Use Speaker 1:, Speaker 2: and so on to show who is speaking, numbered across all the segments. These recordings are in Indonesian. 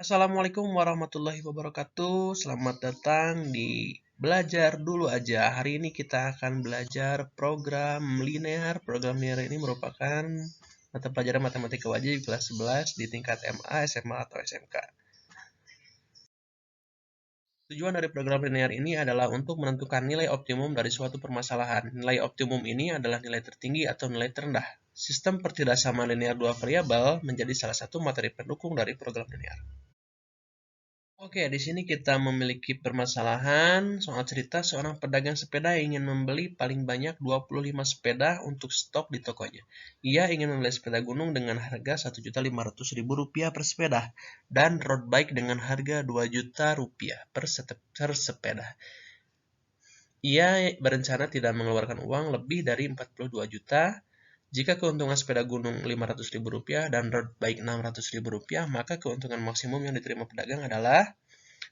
Speaker 1: Assalamualaikum warahmatullahi wabarakatuh. Selamat datang di Belajar Dulu Aja. Hari ini kita akan belajar program linear. Program linear ini merupakan mata pelajaran matematika wajib kelas 11 di tingkat MA, SMA, atau SMK. Tujuan dari program linear ini adalah untuk menentukan nilai optimum dari suatu permasalahan. Nilai optimum ini adalah nilai tertinggi atau nilai terendah. Sistem pertidaksamaan linear dua variabel menjadi salah satu materi pendukung dari program linear. Oke, di sini kita memiliki permasalahan soal cerita seorang pedagang sepeda yang ingin membeli paling banyak 25 sepeda untuk stok di tokonya. Ia ingin membeli sepeda gunung dengan harga Rp1.500.000 per sepeda dan road bike dengan harga Rp2 juta per sepeda. Ia berencana tidak mengeluarkan uang lebih dari 42 juta. Jika keuntungan sepeda gunung Rp500.000 dan road bike Rp600.000, maka keuntungan maksimum yang diterima pedagang adalah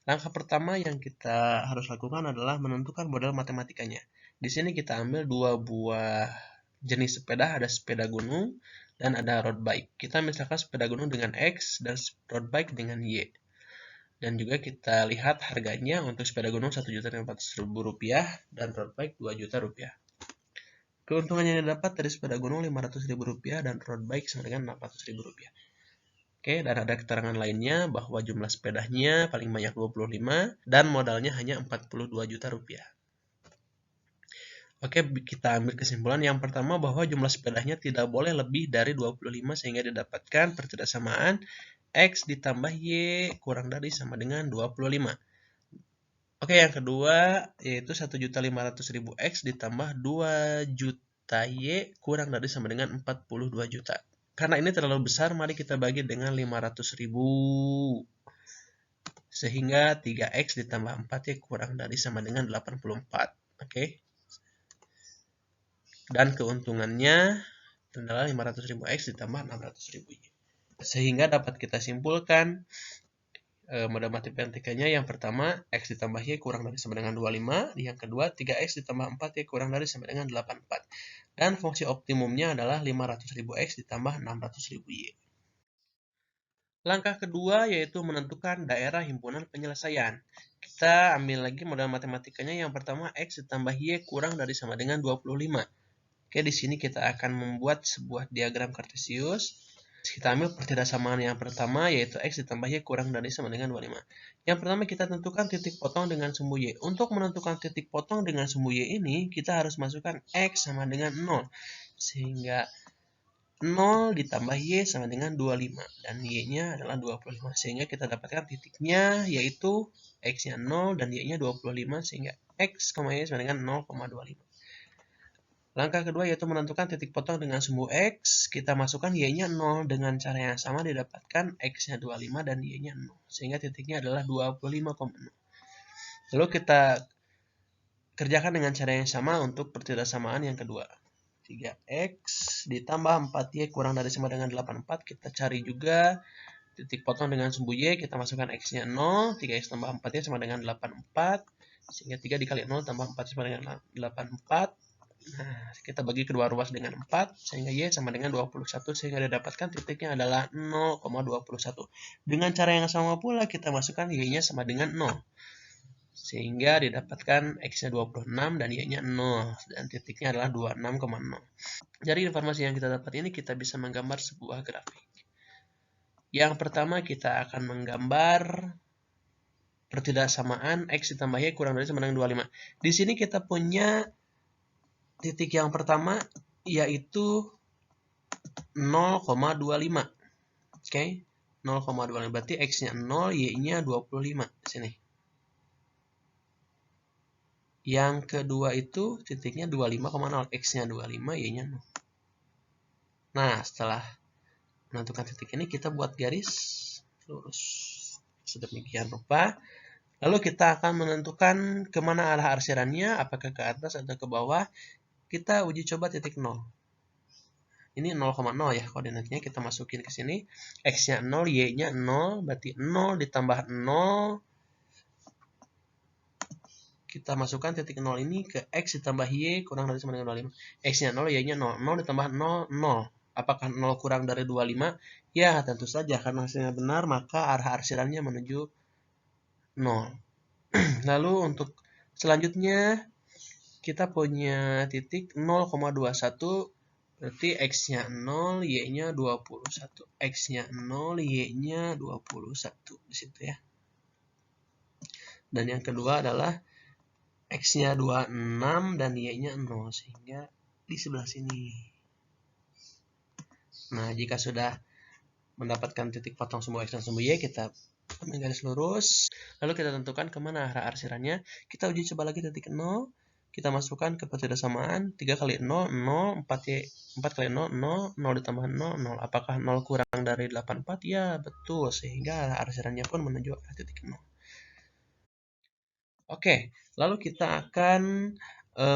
Speaker 1: langkah pertama yang kita harus lakukan adalah menentukan model matematikanya. Di sini kita ambil dua buah jenis sepeda, ada sepeda gunung dan ada road bike. Kita misalkan sepeda gunung dengan X dan road bike dengan Y. Dan juga kita lihat harganya untuk sepeda gunung Rp1.500.000 dan road bike Rp2 juta. Keuntungan yang didapat dari sepeda gunung Rp500.000 dan road bike sama dengan Rp600.000. Oke, dan ada keterangan lainnya bahwa jumlah sepedanya paling banyak 25 dan modalnya hanya Rp42 juta. Oke, kita ambil kesimpulan yang pertama bahwa jumlah sepedanya tidak boleh lebih dari 25 sehingga didapatkan pertidaksamaan X ditambah Y kurang dari sama dengan 25. Oke, yang kedua yaitu Rp1.500.000 X ditambah 2 juta Y kurang dari sama dengan 42 juta. Karena ini terlalu besar, mari kita bagi dengan 500.000. Sehingga 3X ditambah 4Y kurang dari sama dengan 84. Oke. Dan keuntungannya adalah 500.000 X ditambah 600.000 Y. Sehingga dapat kita simpulkan model matematikanya yang pertama X ditambah Y kurang dari sama dengan 25. Yang kedua 3X ditambah 4Y kurang dari sama dengan 84. Dan fungsi optimumnya adalah 500.000 X ditambah 600.000 Y. Langkah kedua yaitu menentukan daerah himpunan penyelesaian. Kita ambil lagi model matematikanya yang pertama X ditambah Y kurang dari sama dengan 25. Oke, di sini kita akan membuat sebuah diagram kartesius. Kita ambil pertidaksamaan yang pertama yaitu X ditambah Y kurang dari sama dengan 25. Yang pertama kita tentukan titik potong dengan sumbu Y. Untuk menentukan titik potong dengan sumbu Y ini kita harus masukkan X sama dengan 0. Sehingga 0 ditambah Y sama dengan 25 dan Y-nya adalah 25. Sehingga kita dapatkan titiknya yaitu X-nya 0 dan Y-nya 25 sehingga X, Y sama dengan 0,25. Langkah kedua yaitu menentukan titik potong dengan sumbu X. Kita masukkan Y-nya 0 dengan cara yang sama didapatkan X-nya 25 dan Y-nya 0. Sehingga titiknya adalah 25,0. Lalu kita kerjakan dengan cara yang sama untuk pertidaksamaan yang kedua. 3X ditambah 4Y kurang dari sama dengan 84. Kita cari juga titik potong dengan sumbu Y. Kita masukkan X-nya 0. 3X tambah 4Y sama dengan 84. Sehingga 3 dikali 0 tambah 4 sama dengan 84. Nah, kita bagi kedua ruas dengan 4, sehingga Y sama dengan 21, sehingga didapatkan titiknya adalah 0,21. Dengan cara yang sama pula, kita masukkan Y-nya sama dengan 0. Sehingga didapatkan X-nya 26 dan Y-nya 0. Dan titiknya adalah 26,0. Dari informasi yang kita dapat ini, kita bisa menggambar sebuah grafik. Yang pertama, kita akan menggambar pertidaksamaan X ditambah Y kurang dari sama dengan 25. Di sini kita punya titik yang pertama yaitu 0,25. Oke, 0,25 berarti X-nya 0, Y-nya 25 di sini. Yang kedua itu titiknya 25,0, X-nya 25, Y-nya 0. Nah, setelah menentukan titik ini kita buat garis lurus sedemikian rupa. Lalu kita akan menentukan kemana arah arsirannya, apakah ke atas atau ke bawah. Kita uji coba titik 0. Ini 0,0 ya koordinatnya, kita masukin ke sini. X-nya 0, Y-nya 0, berarti 0 ditambah 0. Kita masukkan titik 0 ini ke X ditambah Y kurang dari sama dengan 25. X-nya 0, Y-nya 0. 0 ditambah 0, 0. Apakah 0 kurang dari 25? Ya, tentu saja karena hasilnya benar, maka arah arsirannya menuju 0. Lalu untuk selanjutnya, kita punya titik 0,21, berarti X-nya 0, Y-nya 21. X-nya 0, Y-nya 21. Di situ ya. Dan yang kedua adalah X-nya 26 dan Y-nya 0, sehingga di sebelah sini. Nah, jika sudah mendapatkan titik potong sumbu X dan sumbu Y, kita ambil garis lurus, lalu kita tentukan kemana arah arsirannya. Kita uji coba lagi titik 0, kita masukkan ke persamaan 3 kali 0, 0, 4 kali 0, 0, 0 ditambah 0, 0. Apakah 0 kurang dari 84? Ya, betul, sehingga arah arsirannya pun menuju arah titik 0. Oke, lalu kita akan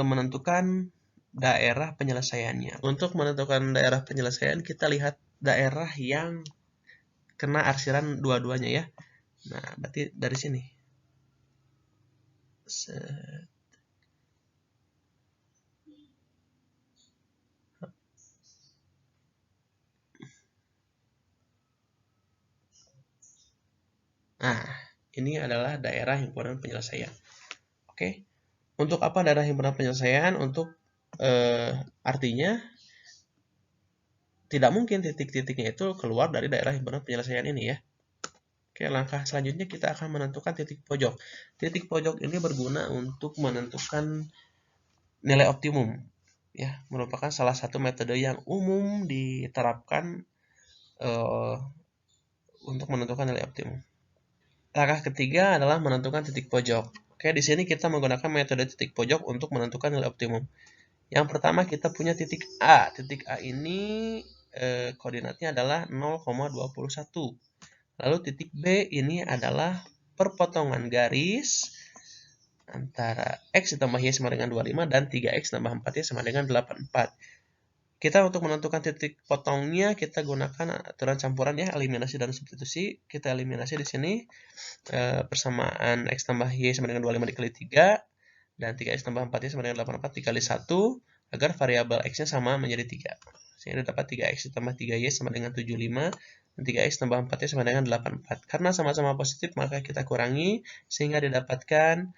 Speaker 1: menentukan daerah penyelesaiannya. Untuk menentukan daerah penyelesaian, kita lihat daerah yang kena arsiran dua-duanya ya. Nah, berarti dari sini. Nah, ini adalah daerah himpunan penyelesaian. Oke, untuk apa daerah himpunan penyelesaian? Untuk artinya tidak mungkin titik-titiknya itu keluar dari daerah himpunan penyelesaian ini ya. Oke, langkah selanjutnya kita akan menentukan titik pojok. Titik pojok ini berguna untuk menentukan nilai optimum. Ya, merupakan salah satu metode yang umum diterapkan untuk menentukan nilai optimum. Langkah ketiga adalah menentukan titik pojok. Oke, di sini kita menggunakan metode titik pojok untuk menentukan nilai optimum. Yang pertama kita punya titik A. Titik A ini koordinatnya adalah 0,21. Lalu titik B ini adalah perpotongan garis antara X ditambah Y sama dengan 25 dan 3X tambah 4Y sama dengan 84. Kita untuk menentukan titik potongnya, kita gunakan aturan campuran ya, eliminasi dan substitusi. Kita eliminasi di sini persamaan X tambah Y sama dengan 25 dikali 3, dan 3X tambah 4Y sama dengan 84 dikali 1, agar variabel X-nya sama menjadi 3. Sehingga dapat 3X ditambah 3Y sama dengan 75, dan 3X tambah 4Y sama dengan 84. Karena sama-sama positif, maka kita kurangi, sehingga didapatkan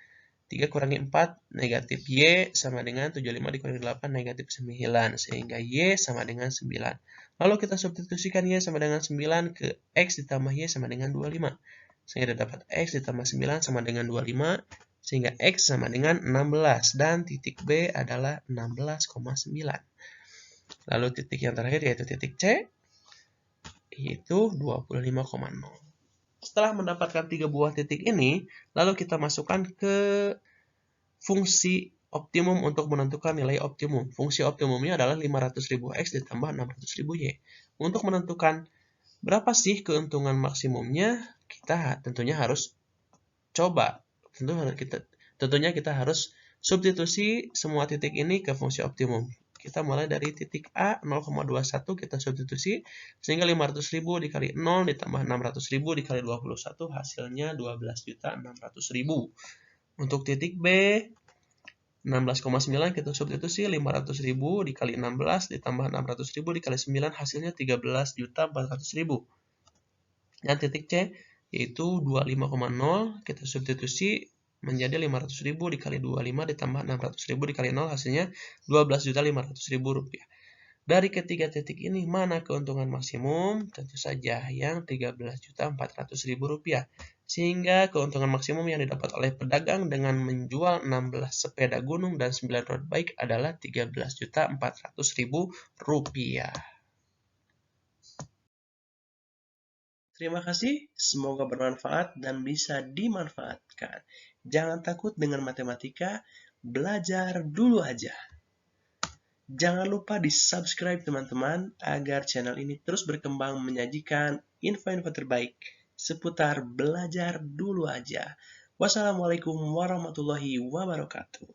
Speaker 1: 3 kurangi 4 negatif Y sama dengan 75 dikurangi 8 negatif 9, sehingga Y sama dengan 9. Lalu kita substitusikan Y sama dengan 9 ke X ditambah Y sama dengan 25. Sehingga dapat X ditambah 9 sama dengan 25, sehingga X sama dengan 16, dan titik B adalah 16,9. Lalu titik yang terakhir yaitu titik C, yaitu 25,0. Setelah mendapatkan 3 buah titik ini, lalu kita masukkan ke fungsi optimum untuk menentukan nilai optimum. Fungsi optimumnya adalah 500.000 X ditambah 600.000 Y. Untuk menentukan berapa sih keuntungan maksimumnya, kita tentunya harus coba. Tentunya kita harus substitusi semua titik ini ke fungsi optimum. Kita mulai dari titik A 0,21, kita substitusi, sehingga 500.000 dikali 0 ditambah 600.000 dikali 21, hasilnya 12.600.000. Untuk titik B 16,9, kita substitusi 500.000 dikali 16 ditambah 600.000 dikali 9, hasilnya 13.400.000. Dan titik C yaitu 25,0, kita substitusi menjadi 500.000 dikali 25 ditambah 600.000 dikali 0, hasilnya 12.500.000 rupiah. Dari ketiga titik ini, mana keuntungan maksimum? Tentu saja yang 13.400.000 rupiah. Sehingga keuntungan maksimum yang didapat oleh pedagang dengan menjual 16 sepeda gunung dan 9 road bike adalah 13.400.000 rupiah. Terima kasih, semoga bermanfaat dan bisa dimanfaatkan. Jangan takut dengan matematika, belajar dulu aja. Jangan lupa di-subscribe teman-teman agar channel ini terus berkembang menyajikan info-info terbaik seputar belajar dulu aja. Wassalamualaikum warahmatullahi wabarakatuh.